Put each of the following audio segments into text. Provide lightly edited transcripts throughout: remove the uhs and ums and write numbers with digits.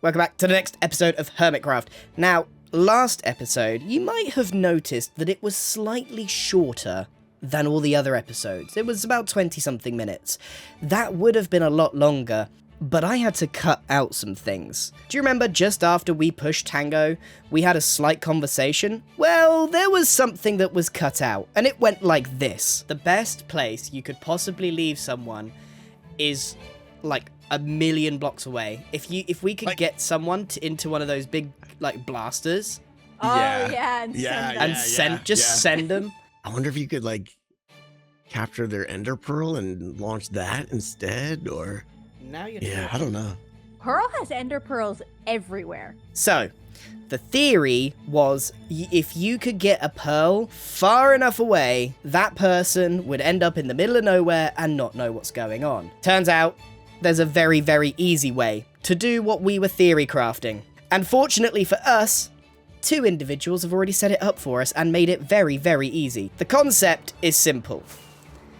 Welcome back to the next episode of Hermitcraft. Now, last episode, you might have noticed that it was slightly shorter than all the other episodes. It was about 20-something minutes. That would have been a lot longer, but I had to cut out some things. Do you remember just after we pushed Tango, we had a slight conversation? Well, there was something that was cut out, and it went like this. The best place you could possibly leave someone is, like, a million blocks away. If we could get someone into one of those big, like, blasters. Oh, yeah. Send them. I wonder if you could, like, capture their ender pearl and launch that instead, or... Now you're I don't know. Pearl has ender pearls everywhere. So, the theory was if you could get a pearl far enough away, that person would end up in the middle of nowhere and not know what's going on. Turns out, there's a very, very easy way to do what we were theory crafting. And fortunately for us, 2 individuals have already set it up for us and made it very, very easy. The concept is simple.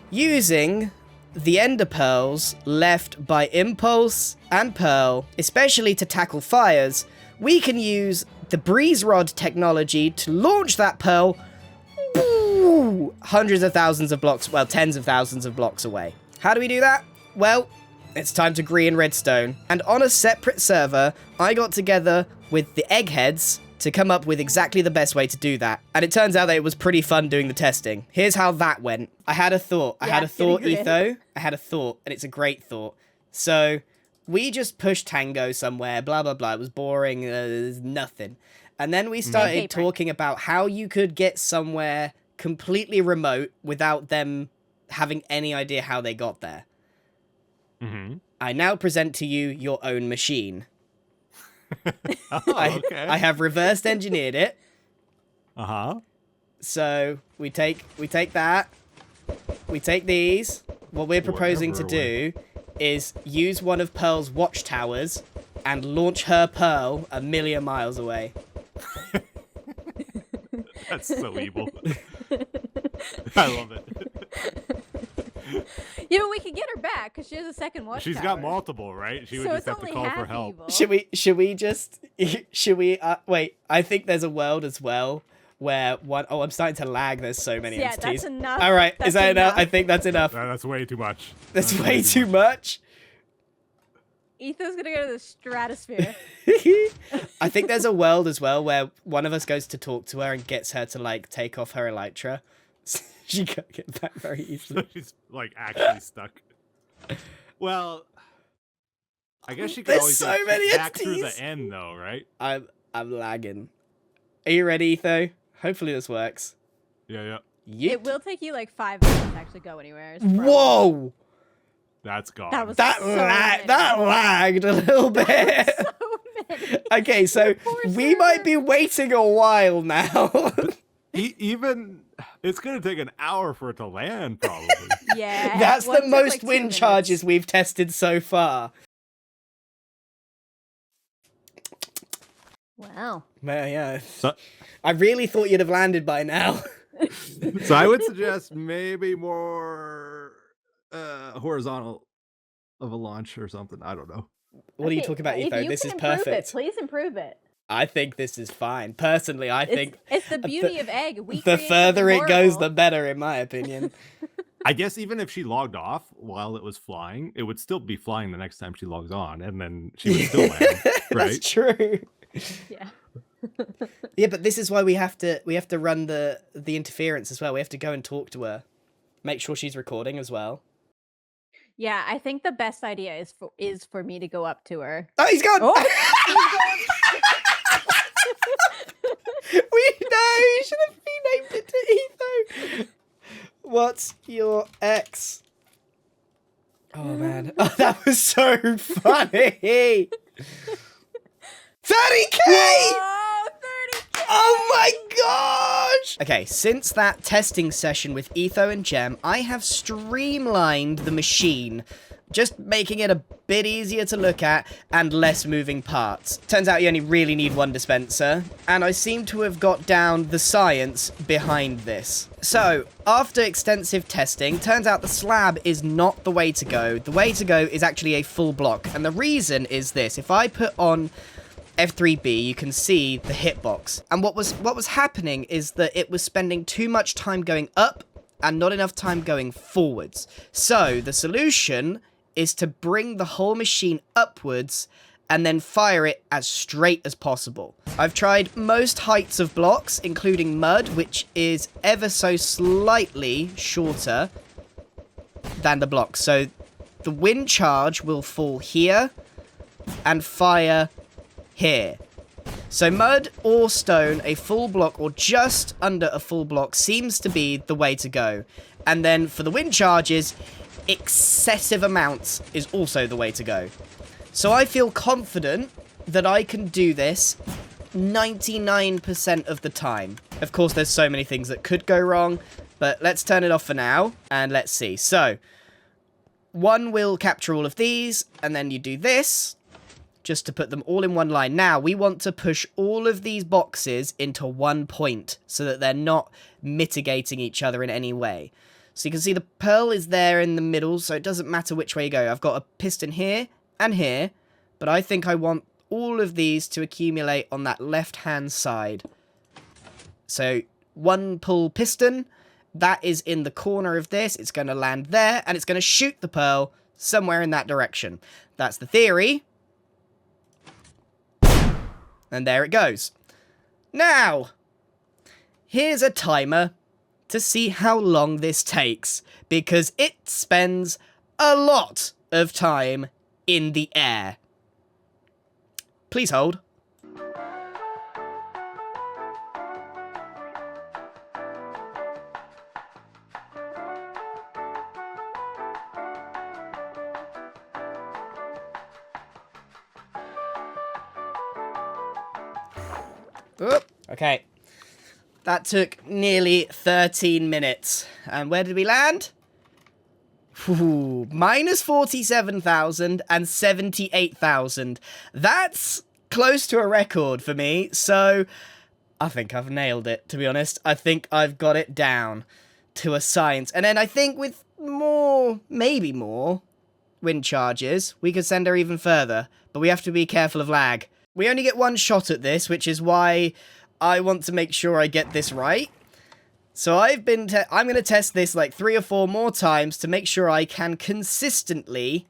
Using the ender pearls left by Impulse and Pearl, especially to tackle fires, we can use the breeze rod technology to launch that pearl hundreds of thousands of blocks, well, tens of thousands of blocks away. How do we do that? Well, it's time to Grian redstone, and on a separate server, I got together with the eggheads to come up with exactly the best way to do that. And it turns out that it was pretty fun doing the testing. Here's how that went. I had a thought, Etho. I had a thought, and it's a great thought. So, we just pushed Tango somewhere, blah, blah, blah. It was boring, there's nothing. And then we started talking about how you could get somewhere completely remote without them having any idea how they got there. Mm-hmm. I now present to you your own machine. Okay. I have reversed engineered it. Uh-huh. So we take that. We take these. What we're proposing to do is use one of Pearl's watchtowers and launch her Pearl a million miles away. That's so evil. I love it. Yeah, but we can get her back because she has a second watchtower. She's got multiple, right? She would just have to call for help. Evil. Should we wait, I think there's a world as well where I'm starting to lag. There's so many entities. That's enough. All right, is that enough? I think that's enough. That's way too much. That's way too much. Etho's gonna go to the stratosphere. I think there's a world as well where one of us goes to talk to her and gets her to, like, take off her elytra. She can't get back very easily. She's, like, actually stuck. Well, I guess she could There's always so get many back through entities. the end, though, right? I'm lagging. Are you ready, Etho? Hopefully this works. Yeah. It will take you like 5 minutes to actually go anywhere. Whoa! That's gone. That lagged a little bit. Okay, so we might be waiting a while now. Even it's gonna take an hour for it to land, probably. Yeah. That's the most wind charges we've tested so far. Wow. Yeah. So, I really thought you'd have landed by now. so I would suggest maybe more horizontal of a launch or something. I don't know. What are you talking about, Etho? This is perfect. Please improve it. I think this is fine. Personally, I think it's the beauty of egg. The further it goes, the better, in my opinion. I guess even if she logged off while it was flying, it would still be flying the next time she logs on, and then she would still land. Right? That's true. Yeah. Yeah, but this is why we have to run the interference as well. We have to go and talk to her, make sure she's recording as well. Yeah, I think the best idea is for me to go up to her. Oh, he's gone. Oh, We should have renamed it to Etho. What's your ex? Oh man, that was so funny. 30K! Oh, 30K! Oh my gosh! Okay, since that testing session with Etho and Gem, I have streamlined the machine just making it a bit easier to look at and less moving parts. Turns out you only really need one dispenser, and I seem to have got down the science behind this. So, after extensive testing, turns out the slab is not the way to go. The way to go is actually a full block, and the reason is this. If I put on F3B, you can see the hitbox, and what was happening is that it was spending too much time going up and not enough time going forwards. So, the solution is to bring the whole machine upwards and then fire it as straight as possible. I've tried most heights of blocks, including mud, which is ever so slightly shorter than the block. So the wind charge will fall here and fire here. So mud or stone, a full block or just under a full block seems to be the way to go. And then for the wind charges, excessive amounts is also the way to go. So I feel confident that I can do this 99% of the time. Of course, there's so many things that could go wrong, but let's turn it off for now, and let's see. So, one will capture all of these, and then you do this, just to put them all in one line. Now, we want to push all of these boxes into one point, so that they're not mitigating each other in any way. So you can see the pearl is there in the middle, so it doesn't matter which way you go. I've got a piston here and here, but I think I want all of these to accumulate on that left-hand side. So one pull piston, that is in the corner of this. It's going to land there, and it's going to shoot the pearl somewhere in that direction. That's the theory. And there it goes. Now, here's a timer to see how long this takes, because it spends a lot of time in the air. Please hold. Oh, okay. That took nearly 13 minutes. And where did we land? Ooh, minus 47,000 and 78,000. That's close to a record for me, so I think I've nailed it, to be honest. I think I've got it down to a science. And then I think with more, maybe more, wind charges, we could send her even further. But we have to be careful of lag. We only get one shot at this, which is why I want to make sure I get this right. So I'm going to test this like 3 or 4 more times to make sure I can consistently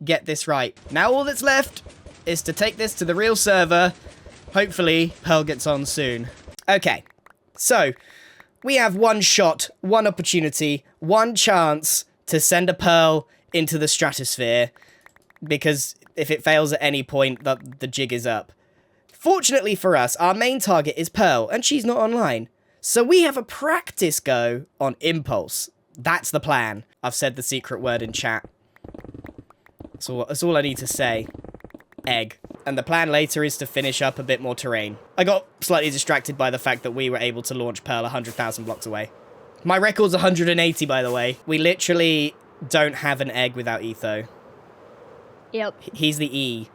get this right. Now all that's left is to take this to the real server. Hopefully, Pearl gets on soon. Okay, so we have one shot, one opportunity, one chance to send a Pearl into the stratosphere, because if it fails at any point, the jig is up. Fortunately for us, our main target is Pearl, and she's not online. So we have a practice go on Impulse. That's the plan. I've said the secret word in chat. That's all I need to say. Egg. And the plan later is to finish up a bit more terrain. I got slightly distracted by the fact that we were able to launch Pearl 100,000 blocks away. My record's 180, by the way. We literally don't have an egg without Etho. Yep. He's the E.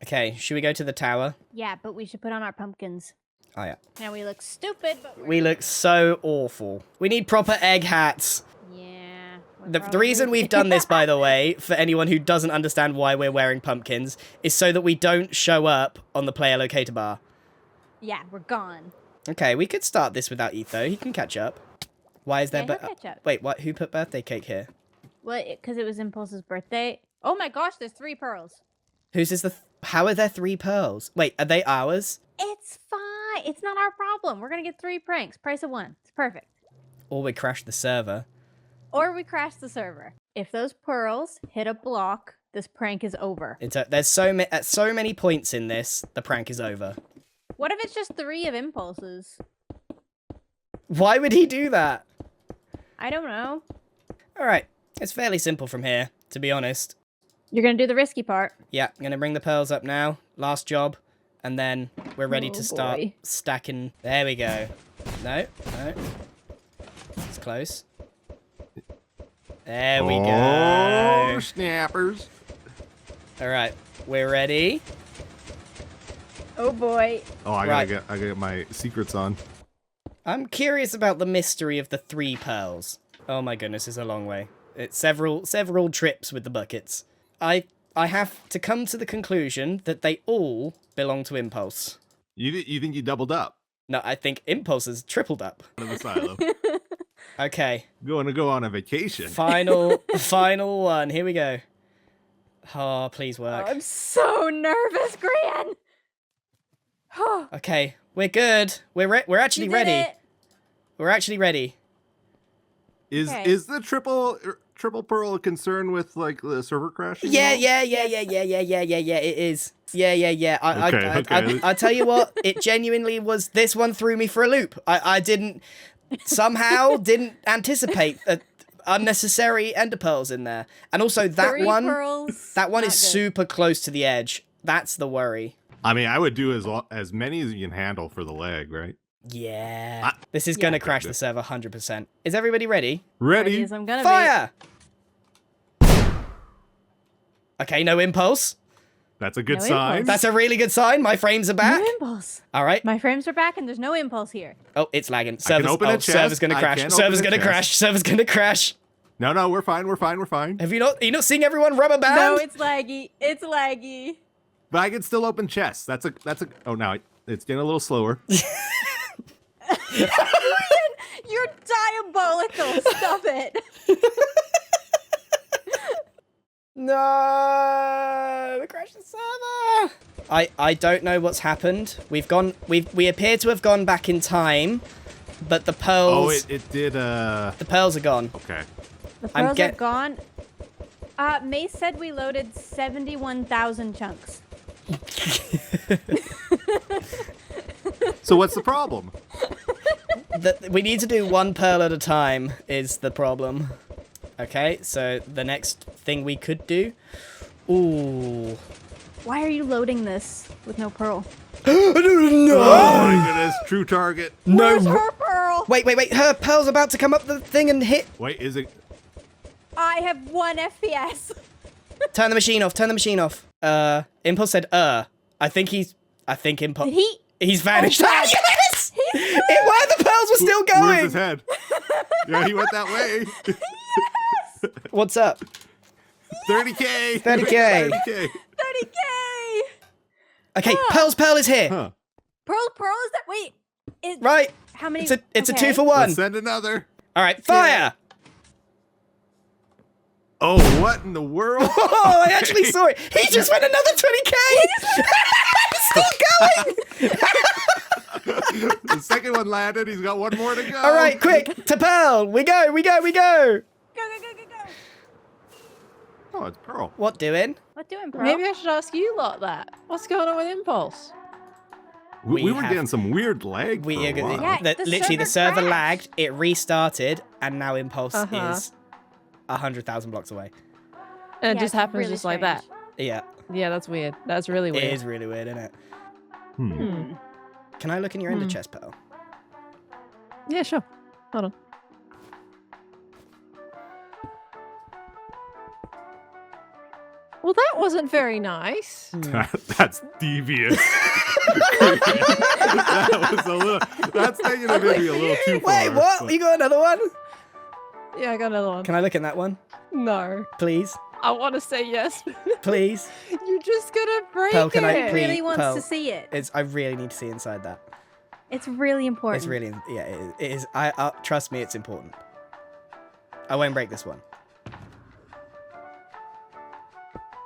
Okay, should we go to the tower? Yeah, but we should put on our pumpkins. Oh, yeah. Now we look stupid, but we look so awful. We need proper egg hats. Yeah. The reason we've done this, by the way, for anyone who doesn't understand why we're wearing pumpkins, is so that we don't show up on the player locator bar. Yeah, we're gone. Okay, we could start this without Etho. He can catch up. Why is there... Wait, what? Who put birthday cake here? Well, because it was Impulse's birthday. Oh my gosh, there's 3 pearls. Whose is the... How are there 3 pearls? Wait, are they ours? It's fine. It's not our problem. We're going to get 3 pranks. Price of 1. It's perfect. Or we crash the server. Or we crash the server. If those pearls hit a block, this prank is over. There's at so many points in this, the prank is over. What if it's just 3 of Impulses? Why would he do that? I don't know. Alright, it's fairly simple from here, to be honest. You're going to do the risky part. Yeah, I'm going to bring the pearls up now. Last job. And then we're ready to start stacking. There we go. No. It's close. There we Oh, go. snappers. All right, we're ready. Oh boy. Oh, I Right. gotta get my secrets on. I'm curious about the mystery of the 3 pearls. Oh my goodness, it's a long way. It's several trips with the buckets. I have to come to the conclusion that they all belong to Impulse. You think you doubled up No, I think Impulse has tripled up. out of the silo? Okay, Going to go on a vacation. final one. Here we go. Oh, please Oh, work. I'm so nervous, Grian. Okay, we're good. We're actually You did ready. it. We're actually ready. Okay. Is the triple pearl a concern with like the server crashing? Yeah. and all? It is. Yeah. Okay. I tell you what, it genuinely was. This one threw me for a loop. I didn't anticipate unnecessary ender pearls in there, and also that 3 one. pearls, That one not is good. super close to the edge. That's the worry. I mean, I would do as many as you can handle for the leg, right? Yeah. This is gonna crash the server 100%. Is everybody ready? Ready Ready? as I'm gonna Fire! Okay, no impulse. That's a good No sign. impulse. That's a really good sign. My frames are be. back. No impulse. All right. My frames are back and there's no impulse here. Oh, it's lagging. I can open a chest. Server's gonna I crash. can Server's open a gonna chest. crash. Server's gonna crash. No, we're fine. We're fine. Are you not seeing everyone rubber band? No, it's laggy. It's laggy. But I can still open chests. That's a. Oh, now it's getting a little slower. You're diabolical. Stop it. No, the crash the server. I don't know what's happened. We appear to have gone back in time, but the pearls. Oh, it did. The pearls are gone. Okay. The I'm pearls get- are gone. Mace said we loaded 71,000 chunks. So what's the problem? We need to do 1 pearl at a time is the problem. Okay, so the next thing we could do. Ooh. Why are you loading this with no pearl? Oh my goodness! True target. Where's her pearl? Wait. Her pearl's about to come up the thing and hit. Wait, is it? I have 1 FPS. Turn the machine off. Impulse said, I think Impulse. Did he? He's vanished. Oh, Ah, God. yes! It where the pearls were still Where's his going. head? Yeah, he went that way. What's up? 30K. 30K. 30K. Okay, Pearl is here. Huh. Pearl is that? Wait. Right. How many? It's a okay. 2 for 1. Let's send another. All right, fire. Oh, what in the world? Oh, I actually saw it. He just went another 20K. It's still going. The second one landed. He's got 1 more to go. All right, quick to Pearl. We go. Go. Oh, it's Pearl. What doing? What doing, Pearl? Maybe I should ask you lot that. What's going on with Impulse? We We were have- getting some weird lag for a while. Yeah, literally the the server server lagged. crashed. It restarted, and now Impulse Uh-huh. is 100,000 blocks away. And it Yeah, just it's happens really just like that. strange. Yeah, Yeah, that's weird. That's really weird. it is really weird, isn't it? Hmm. Can I look in your ender chest, Pearl? Yeah, sure. Hold on. Well, that wasn't very nice. That's devious. That was a little. That's taking it maybe a little too far. Wait, what? but- You got another one? Yeah, I got another one. Can I look in that one, No. please? I want to say yes. Please. You're just gonna break Pearl, can I it. please- Really wants Pearl. to see it. I really need to see inside that. It's really important. It's really, yeah, it is. Trust me, it's important. I won't break this one.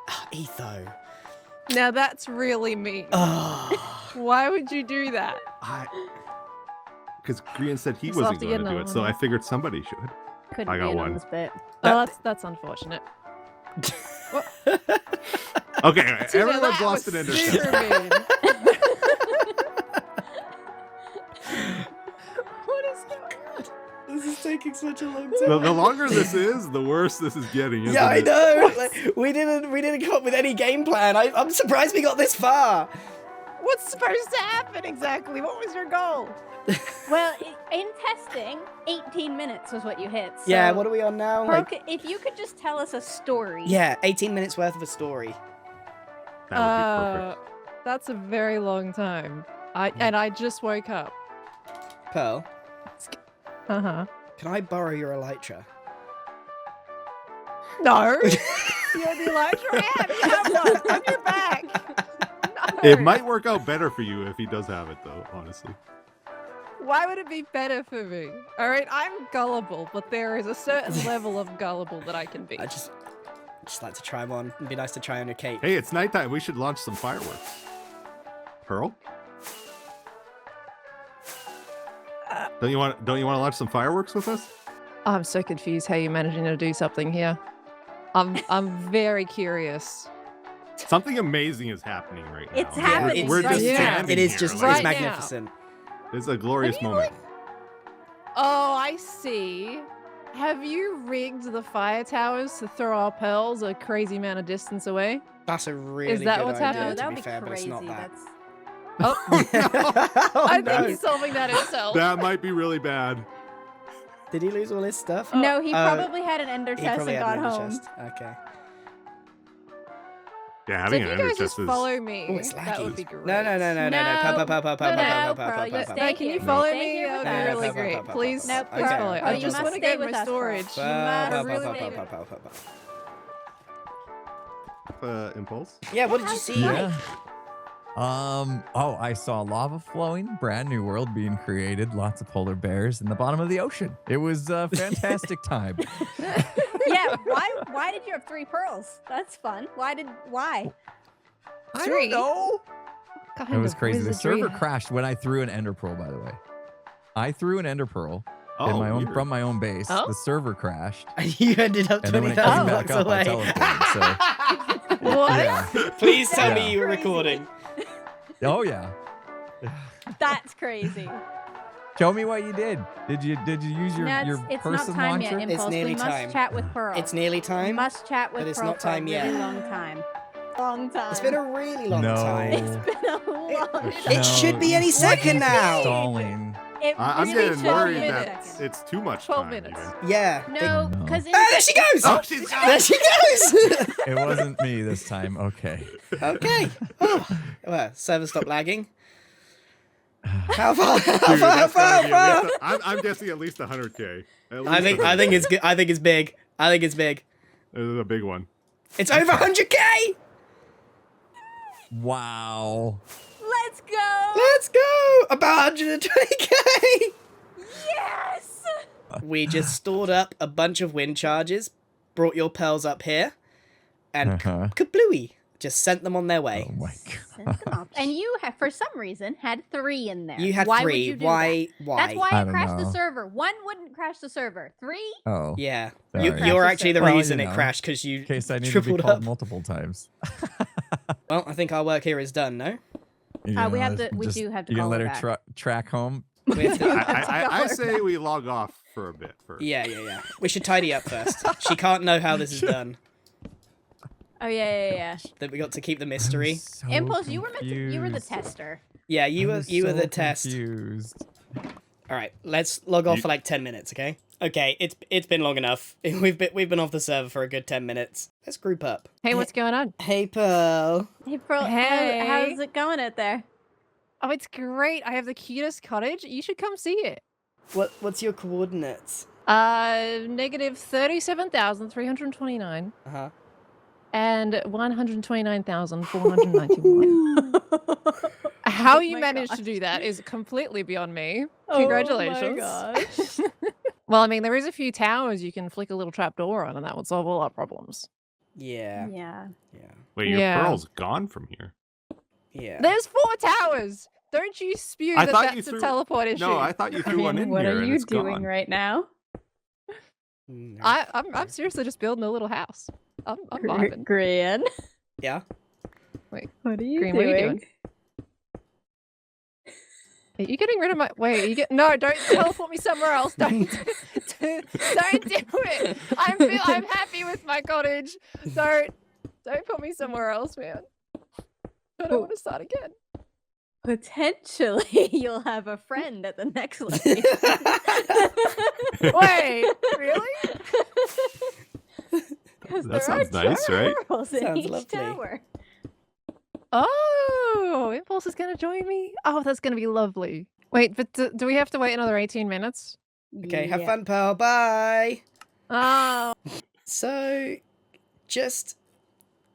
Ah, Etho. Now that's really mean. Oh, Why would you do that? Because Grian said he Still have wasn't to going get to do another it, so one. I figured somebody should. Couldn't I got be in one. on this bit. Oh, that's unfortunate. Okay, Tina, everyone's that lost was an super intercept. mean. What is going on? this is taking such a long The longer this is, the worse this is getting. Isn't Yeah, I it? know. Like, we didn't come up with any game plan. I'm surprised we got this far. What's supposed to happen exactly? What was your goal? Well, in testing, 18 minutes was what you hit. So Yeah, what are we on now? Brooke, if you could just tell us a story. Yeah, 18 minutes worth of a story. That would be perfect. That's a very long time. I just woke up. Pearl, Uh-huh. can I borrow your elytra? No. You're the Elijah Ant. You have one on your back. No. It might work out better for you if he does have it, though, honestly. Why would it be better for me? All right, I'm gullible, but there is a certain level of gullible that I can be. I just like to try one. It'd be nice to try on your cape. Hey, it's nighttime. We should launch some fireworks. Pearl? Don't you want to launch some fireworks with us? I'm so confused how you're managing to do something here. I'm very curious. Something amazing is happening right now. It's happening We're right just now. standing It is here, just like, it's Right now. magnificent. it's a glorious Have you, moment. Oh, I see. Have you rigged the fire towers to throw our pearls a crazy amount of distance away? That's a really that good what's idea, happening? No, to that be would be fair, but it's crazy. not that. That's Oh, Oh, I no. think he's solving that himself. That might be really bad. Did he lose all his stuff? No, he Oh, probably had an ender He chest probably and had got an ender home. chest. Okay. Yeah, So having if an you ender guys just chest is... follow me, Oh, it's that would laggy. be great. No. Pearl, you Stay, can you here. follow Stay me? here That with would be us. really great. Please, No, please Pearl. follow. Oh, I you just must want to stay get with my us, Pearl. storage. You must really Impulse? Yeah, what did you see? Yeah. I saw lava flowing, brand new world being created, lots of polar bears in the bottom of the ocean. It was a fantastic time. Yeah, why did you have 3 pearls? That's fun. Why? I Three? don't know. Kind It was of crazy. The wizardry. server crashed when I threw an ender pearl, by the way. I threw an ender pearl in my own weird. from my own base. Oh? The server crashed. You ended up And then when it 20,000 came back blocks up, I away. teleported. What? Yeah. Please tell That's me you were crazy. recording. Oh yeah. That's crazy. Show me what you did. Did you use your, No, your it's person not time launcher? yet, Impulse. nearly We must time. chat with Pearl. It's nearly We time. must chat with but it's Pearl not time for a yet. really long time. Long time. It's been a really long No. time. It's been a long time. It should be any second now. Stalling. It I'm really getting should worried be any that second. it's too much 12 time. minutes. even. Yeah. No, no. because Oh, there she goes. Oh, she's gone. There she goes. It wasn't me this time. Okay. Okay. Oh. Well, server stopped lagging. How far? Dude, How that's gotta be at far? least I'm guessing at least 100K. I think it's good. I think it's big. I think it's big. This is a big one. It's over 100K. Wow. Let's go. Let's go. About 120K. Yes. We just stored up a bunch of wind charges, brought your pearls up here, and Uh-huh. kablooey. Just sent them on their way. Oh my Send them up. And you have, for some reason, had 3 in there. You had why 3. Would you do Why? that? Why? That's why I it don't crashed the know. server. 1 wouldn't crash the server. 3? Oh. Yeah. Sorry. You're actually the Well, reason you it know, crashed because you In case I need to be tripled called up. multiple times. Well, I think our work here is done, no? We do have to You call gonna let her her back. track home? We have to- I say we log off for a bit first. yeah. We should tidy up first. She can't know how this is done. Oh yeah. That we got to keep the mystery. So Impulse, you were the confused. tester. Yeah, you were I'm the so test. Confused. All right, let's log off for like 10 minutes, okay? Okay, it's been long enough. We've been off the server for a good 10 minutes. Let's group up. Hey, what's going on? Hey, Pearl. Hey, Pearl. Hey. How's it going out there? Oh, it's great. I have the cutest cottage. You should come see it. What's your coordinates? Negative 37,329 Uh-huh. and 129,491. How you my managed gosh. to do that is completely beyond me. Oh my Congratulations. gosh. Well, I mean, there is a few towers you can flick a little trap door on, and that would solve all our problems. Yeah. Yeah. Wait, your Yeah. pearl's gone from here. Yeah. There's 4 towers. Don't you spew I that thought you that's a threw- teleport issue. No, I thought you threw one in what here are and you it's doing gone. right now? No. I'm seriously just building a little house. I'm vibing. Grian. Yeah. Wait, What are you Grian, doing? what are you doing? Are you getting rid of my? Wait, you get? No, don't teleport me somewhere else. Don't do it. I'm happy with my cottage. Don't put me somewhere else, man. I don't want to start again. Potentially, you'll have a friend at the next location. Wait, really? 'Cause That there sounds are nice, right? pearls in Sounds each lovely. tower. Oh, Impulse is going to join me? Oh, that's going to be lovely. Wait, but do we have to wait another 18 minutes? Okay, have Yeah. fun, Pearl. Bye. Oh, So, just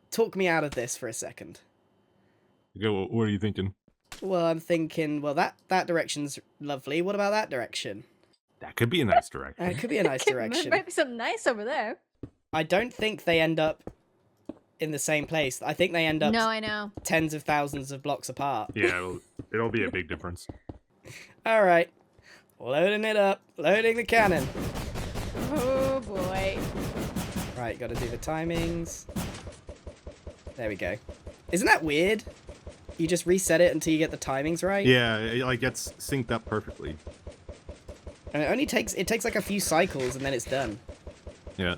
talk me out of this for a second. Okay, well, what are you thinking? Well, I'm thinking, well, that direction's lovely. What about that direction? That could be a nice direction. It could be a nice There direction. might be something nice over there. I don't think they end up in the same place. I think they end up No, I know. tens of thousands of blocks apart. Yeah, it'll be a big difference. All right. Loading it up. Loading the cannon. Oh boy. Right, got to do the timings. There we go. Isn't that weird? You just reset it until you get the timings right? Yeah, it like gets synced up perfectly. And it takes like a few cycles and then it's done. Yeah.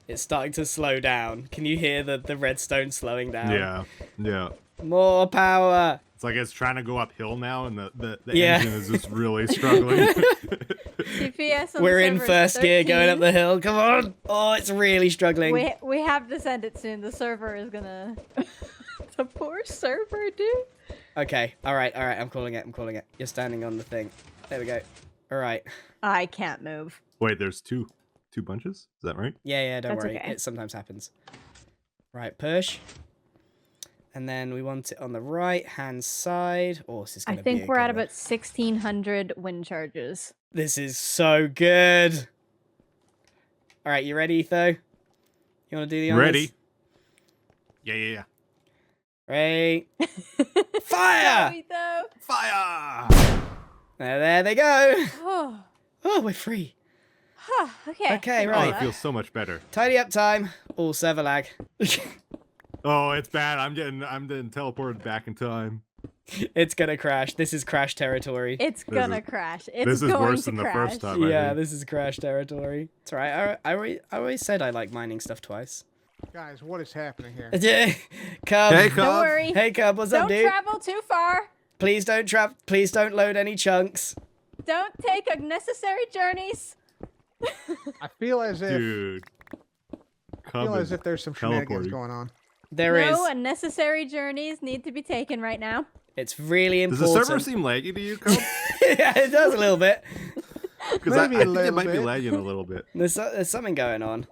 It's starting to slow down. Can you hear the redstone slowing down? Yeah. Yeah. More power. It's like it's trying to go uphill now, and the Yeah. engine is just really struggling. CPS on We're the in server is first gear going up 13. the hill. Come on. Oh, it's really struggling. We have to send it soon. The server is gonna. The poor server, dude. Okay. All right. I'm calling it. You're standing on the thing. There we go. All right. I can't move. Wait, there's two bunches? Is that right? Yeah, don't That's worry. okay. It sometimes happens. Right, push. And then we want it on the right-hand side. Oh, this is I going to be think we're at good one. about 1,600 wind charges. This is so good. All right, you ready, Etho? You want to do the honors? Ready? Yeah. Ready? Fire! Sorry, though. Fire! There they go. Oh. Oh, we're free. Okay. Okay, Oh, right. it feels so much better. Tidy up time. All server lag. Oh, it's bad. I'm getting teleported back in time. It's gonna crash. This is crash territory. It's This gonna is- crash. It's This is going worse to than the crash. first time. I Yeah, think. this is crash territory. It's alright. I always said I like mining stuff twice. Guys, what is happening here? Cub. Hey, Don't Cub. worry. Hey, Cub. What's Don't up, dude? travel too far. Please don't load any chunks. Don't take unnecessary journeys. I feel as if Dude. Cub is there's some shenanigans teleporting. going on. There is. No unnecessary journeys need to be taken right now. It's really Does important. the server seem laggy to you, Cub? Yeah, it does a little bit. Because I Maybe a think it little might be bit. lagging a little bit. There's something going on.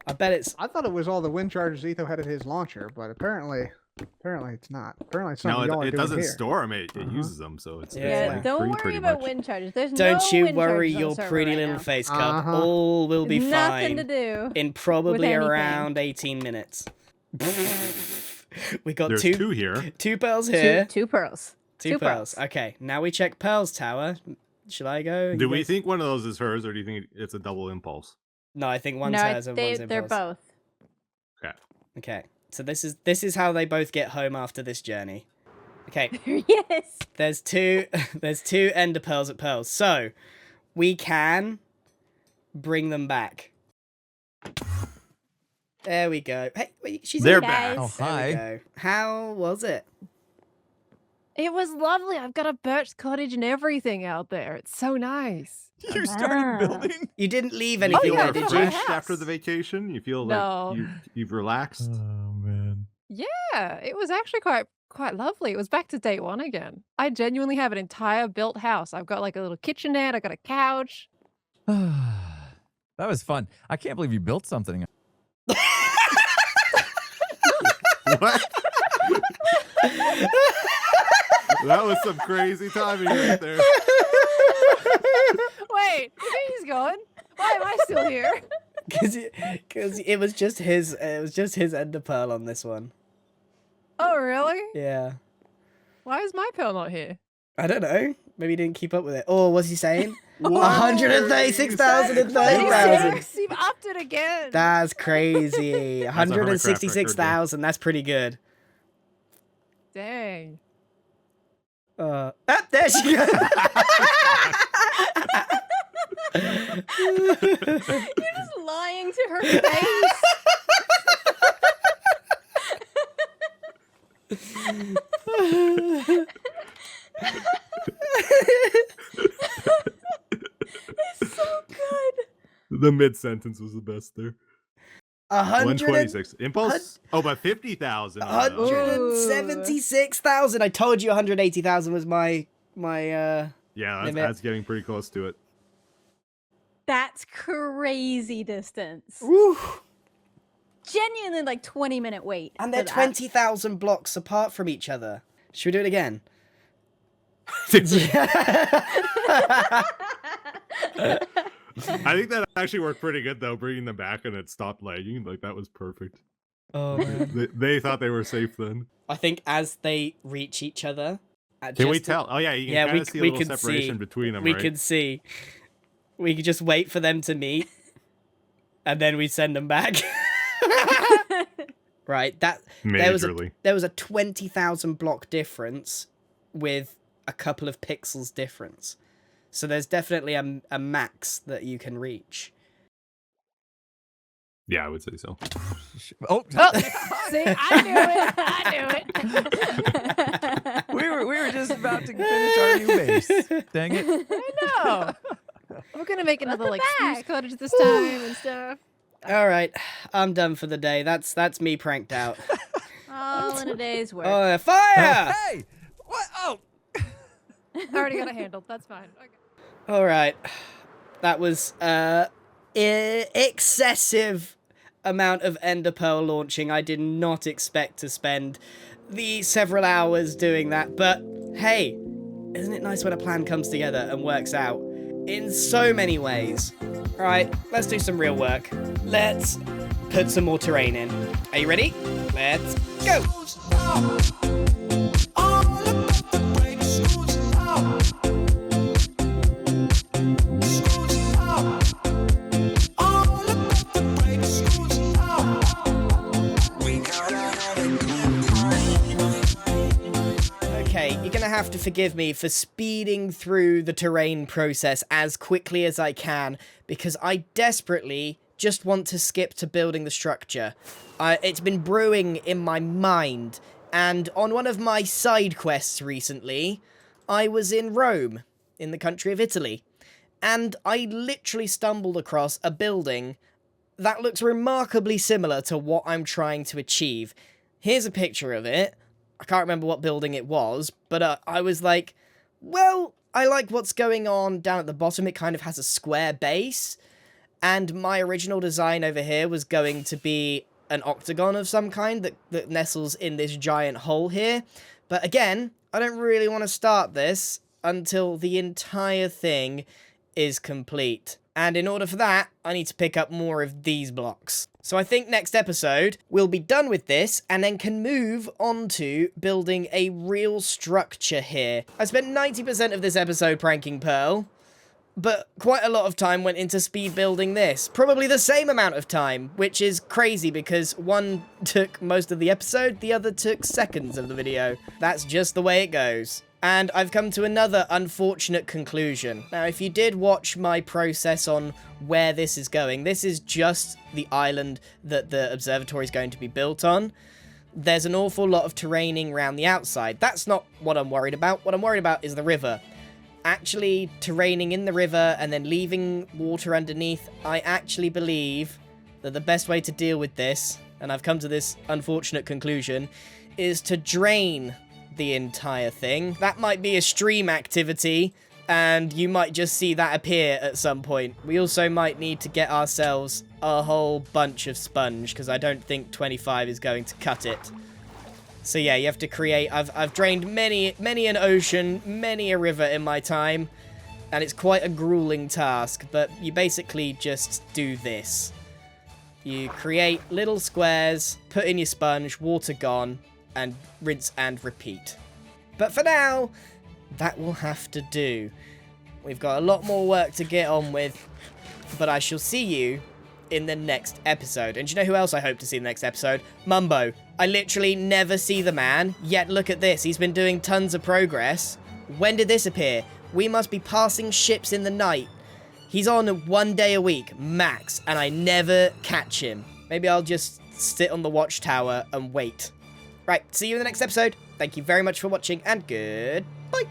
I bet it's. I thought it was all the wind charges Etho had at his launcher, but apparently it's not. Apparently it's No, something y'all are it doing doesn't here. store them. It uses them, so it's Yeah. Yeah, like don't free worry pretty about much. wind charges. There's Don't no you wind worry charges on your the server pretty right little now. face, Cub. Uh-huh. All will be Nothing to fine do. in probably anything. around 18 minutes. We got There's two here. two pearls here. Two pearls. Two pearls. Okay, now we check Pearl's tower. Should I go? Do You we guys- think one of those is hers, or do you think it's a double impulse? No, I think one's No, hers and one's they're Impulse. both. Okay. Okay, so this is how they both get home after this journey. Okay, Yes. there's two ender pearls at Pearls, so we can bring them back. There we go. Hey, wait, she's They're in. back. Oh, There we hi. go. How was it? It was lovely. I've got a birch cottage and everything out there. It's so nice. You started Wow. building? You didn't leave You anything feel yeah, I there, did did a you? whole refreshed house. after the vacation? You feel No. like you've relaxed? Oh, man. Yeah, it was actually quite lovely. It was back to day one again. I genuinely have an entire built house. I've got like a little kitchenette. I got a couch. That was fun. I can't believe you built something. What? That was some crazy timing right there. Wait, he's gone. Why am I still here? Because it was just his ender pearl on this one. Oh, really? Yeah. Why is my pearl not here? I don't know. Maybe he didn't keep up with it. Oh, what's he saying? What? 136,000 and 30,000. 36, you've upped it again. That's crazy. a Hermitcraft record, 166,000. That's pretty good. Dang. There she goes. You're just lying to her face. It's so good. The mid sentence was the best there. 126. Impulse. Oh, but 50,000. 176,000. I told you 180,000 was my Yeah, limit. that's getting pretty close to it. That's crazy distance. Woo. Genuinely like 20-minute wait. And they're for that. 20,000 blocks apart from each other. Should we do it again? I think that actually worked pretty good though, bringing them back and it stopped lagging. Like that was perfect. Oh man. They thought they were safe then. I think as they reach each other. Can we tell? Oh yeah, you can kind of see a little could separation see. between them, We right? could see. We could just wait for them to meet, and then we send them back. Right. Majorly. There was a 20,000 block difference with a couple of pixels difference. So there's definitely a max that you can reach. Yeah, I would say so. Oh, See, I knew it. we were just about to finish our new base. Dang it. I know. We're gonna make another like back. spruce cottage this time and stuff. All right, I'm done for the day. That's me pranked out. All in a day's work. Oh, fire! Hey! What? Oh! I already got it handled. That's fine. Okay. All right, that was excessive amount of Ender Pearl launching. I did not expect to spend the several hours doing that, but hey, isn't it nice when a plan comes together and works out in so many ways? All right, let's do some real work. Let's put some more terrain in. Are you ready? Let's go. Okay, you're gonna have to forgive me for speeding through the terrain process as quickly as I can, because I desperately just want to skip to building the structure. It's been brewing in my mind, and on one of my side quests recently, I was in Rome, in the country of Italy, and I literally stumbled across a building that looks remarkably similar to what I'm trying to achieve. Here's a picture of it. I can't remember what building it was, but I was like, well, I like what's going on down at the bottom. It kind of has a square base, and my original design over here was going to be an octagon of some kind that nestles in this giant hole here. But again, I don't really want to start this until the entire thing is complete. And in order for that, I need to pick up more of these blocks. So I think next episode, we'll be done with this and then can move on to building a real structure here. I spent 90% of this episode pranking Pearl, but quite a lot of time went into speed building this. Probably the same amount of time, which is crazy because one took most of the episode, the other took seconds of the video. That's just the way it goes. And I've come to another unfortunate conclusion. Now, if you did watch my process on where this is going, this is just the island that the observatory is going to be built on. There's an awful lot of terraining around the outside. That's not what I'm worried about. What I'm worried about is the river. Actually terraining in the river and then leaving water underneath, I actually believe that the best way to deal with this, and I've come to this unfortunate conclusion, is to drain the entire thing. That might be a stream activity, and you might just see that appear at some point. We also might need to get ourselves a whole bunch of sponge, because I don't think 25 is going to cut it. So yeah, you have to create... I've drained many an ocean, many a river in my time, and it's quite a grueling task, but you basically just do this. You create little squares, put in your sponge, water gone, and rinse and repeat. But for now, that will have to do. We've got a lot more work to get on with, but I shall see you in the next episode. And do you know who else I hope to see in the next episode? Mumbo. I literally never see the man, yet look at this. He's been doing tons of progress. When did this appear? We must be passing ships in the night. He's on 1 day a week, max, and I never catch him. Maybe I'll just sit on the watchtower and wait. Right, see you in the next episode. Thank you very much for watching, and goodbye.